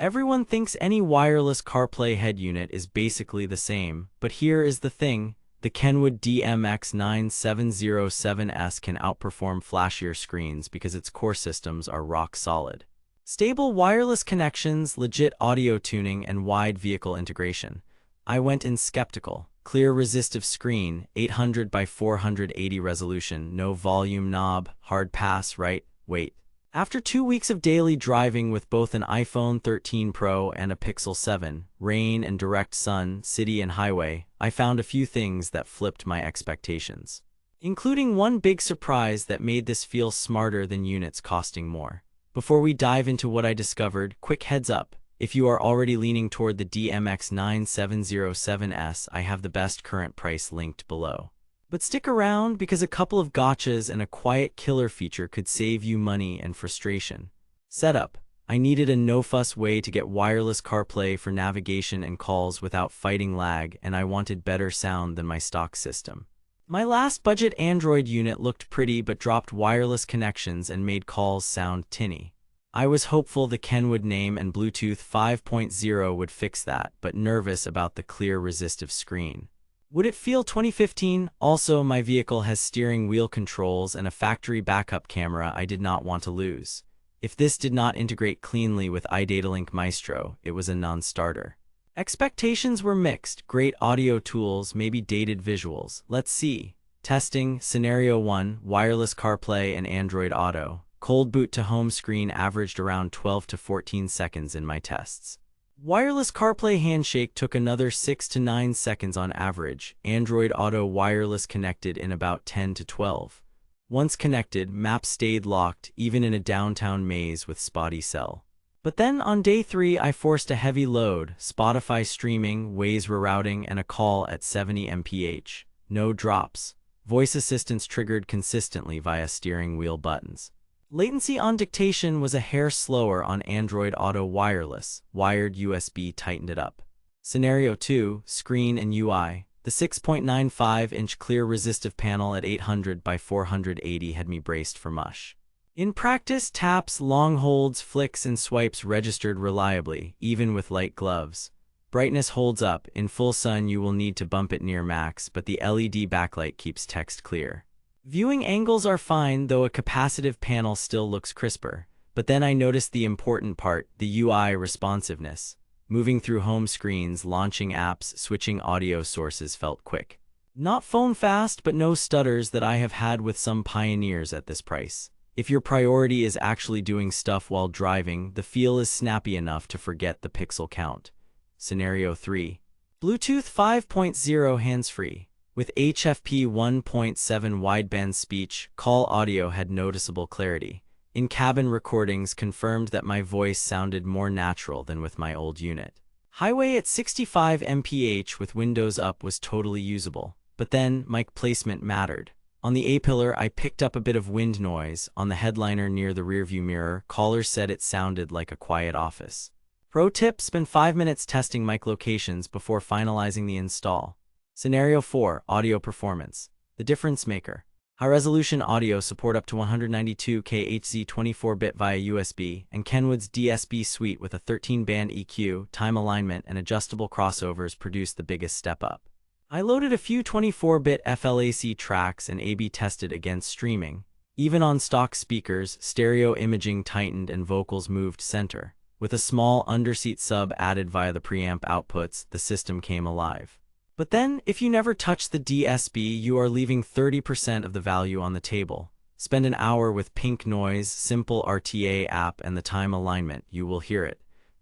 Everyone thinks any wireless CarPlay head unit is basically the same, but here is the thing. The Kenwood DMX9707S can outperform flashier screens because its core systems are rock solid. Stable wireless connections, legit audio tuning, and wide vehicle integration. I went in skeptical. Clear resistive screen, 800 by 480 resolution, no volume knob, hard pass, right? Wait. After 2 weeks of daily driving with both an iPhone 13 Pro and a Pixel 7, rain and direct sun, city and highway, I found a few things that flipped my expectations, including one big surprise that made this feel smarter than units costing more. Before we dive into what I discovered, quick heads up. If you are already leaning toward the DMX9707S, I have the best current price linked below. But stick around because a couple of gotchas and a quiet killer feature could save you money and frustration. Setup. I needed a no-fuss way to get wireless CarPlay for navigation and calls without fighting lag, and I wanted better sound than my stock system. My last budget Android unit looked pretty but dropped wireless connections and made calls sound tinny. I was hopeful the Kenwood name and Bluetooth 5.0 would fix that, but nervous about the clear resistive screen. Would it feel 2015? Also, my vehicle has steering wheel controls and a factory backup camera I did not want to lose. If this did not integrate cleanly with iDataLink Maestro, it was a non-starter. Expectations were mixed. Great audio tools, maybe dated visuals. Let's see. Testing. Scenario 1, wireless CarPlay and Android Auto. Cold boot to home screen averaged around 12 to 14 seconds in my tests. Wireless CarPlay handshake took another 6 to 9 seconds on average. Android Auto wireless connected in about 10 to 12. Once connected, maps stayed locked, even in a downtown maze with spotty cell. But then on day 3, I forced a heavy load, Spotify streaming, Waze rerouting, and a call at 70 mph. No drops. Voice assistance triggered consistently via steering wheel buttons. Latency on dictation was a hair slower on Android Auto wireless. Wired USB tightened it up. Scenario 2, screen and UI. The 6.95-inch clear resistive panel at 800 by 480 had me braced for mush. In practice, taps, long holds, flicks, and swipes registered reliably, even with light gloves. Brightness holds up. In full sun you will need to bump it near max, but the LED backlight keeps text clear. Viewing angles are fine, though a capacitive panel still looks crisper. But then I noticed the important part, the UI responsiveness. Moving through home screens, launching apps, switching audio sources felt quick. Not phone fast, but no stutters that I have had with some pioneers at this price. If your priority is actually doing stuff while driving, the feel is snappy enough to forget the pixel count. Scenario 3. Bluetooth 5.0 hands-free. With HFP 1.7 wideband speech, call audio had noticeable clarity. In-cabin recordings confirmed that my voice sounded more natural than with my old unit. Highway at 65 mph with windows up was totally usable. But then, mic placement mattered. On the A-pillar, I picked up a bit of wind noise. On the headliner near the rearview mirror, callers said it sounded like a quiet office. Pro tip: spend 5 minutes testing mic locations before finalizing the install. Scenario 4, audio performance. The difference maker. High-resolution audio support up to 192K Hz 24-bit via USB, and Kenwood's DSP suite with a 13-band EQ, time alignment, and adjustable crossovers produced the biggest step up. I loaded a few 24-bit FLAC tracks and A/B tested against streaming. Even on stock speakers, stereo imaging tightened and vocals moved center. With a small underseat sub added via the preamp outputs, the system came alive. But then, if you never touch the DSP, you are leaving 30% of the value on the table. Spend an hour with Pink Noise, simple RTA app, and the time alignment. You will hear it.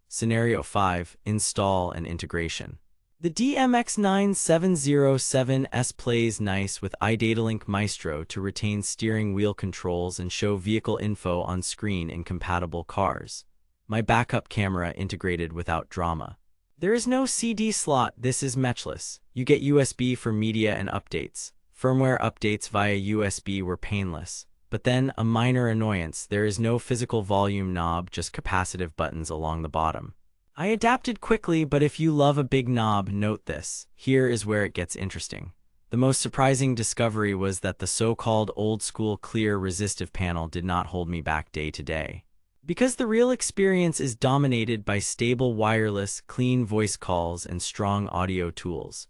Scenario 5, install and integration. The DMX9707S plays nice with iDataLink Maestro to retain steering wheel controls and show vehicle info on screen in compatible cars. My backup camera integrated without drama. There is no CD slot. This is matchless. You get USB for media and updates. Firmware updates via USB were painless. But then, a minor annoyance, there is no physical volume knob, just capacitive buttons along the bottom. I adapted quickly, but if you love a big knob, note this. Here is where it gets interesting. The most surprising discovery was that the so-called old-school clear resistive panel did not hold me back day to day. Because the real experience is dominated by stable wireless, clean voice calls, and strong audio tools.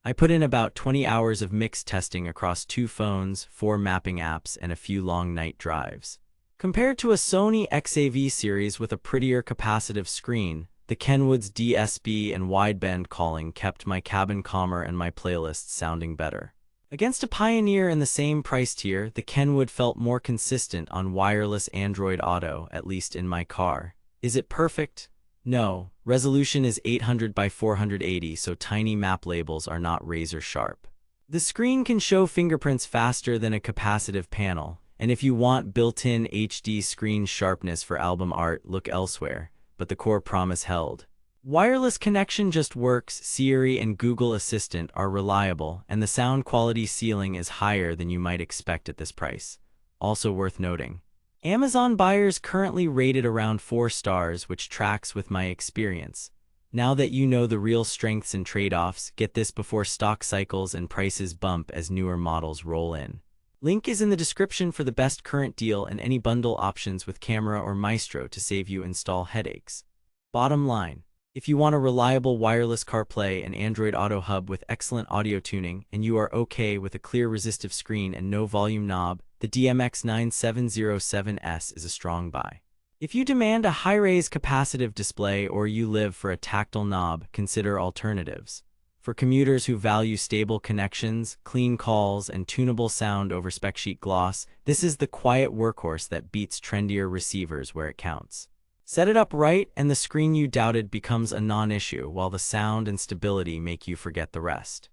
I put in about 20 hours of mix testing across 2 phones, 4 mapping apps, and a few long night drives. Compared to a Sony XAV series with a prettier capacitive screen, the Kenwood's DSP and wideband calling kept my cabin calmer and my playlists sounding better. Against a pioneer in the same price tier, the Kenwood felt more consistent on wireless Android Auto, at least in my car. Is it perfect? No. Resolution is 800 by 480, so tiny map labels are not razor sharp. The screen can show fingerprints faster than a capacitive panel, and if you want built-in HD screen sharpness for album art, look elsewhere, but the core promise held. Wireless connection just works, Siri and Google Assistant are reliable, and the sound quality ceiling is higher than you might expect at this price. Also worth noting, Amazon buyers currently rated around 4 stars, which tracks with my experience. Now that you know the real strengths and trade-offs, get this before stock cycles and prices bump as newer models roll in. Link is in the description for the best current deal and any bundle options with Camera or Maestro to save you install headaches. Bottom line, if you want a reliable wireless CarPlay and Android Auto hub with excellent audio tuning, and you are okay with a clear resistive screen and no volume knob, the DMX9707S is a strong buy. If you demand a high-res capacitive display or you live for a tactile knob, consider alternatives. For commuters who value stable connections, clean calls, and tunable sound over spec sheet gloss, this is the quiet workhorse that beats trendier receivers where it counts. Set it up right, and the screen you doubted becomes a non-issue, while the sound and stability make you forget the rest.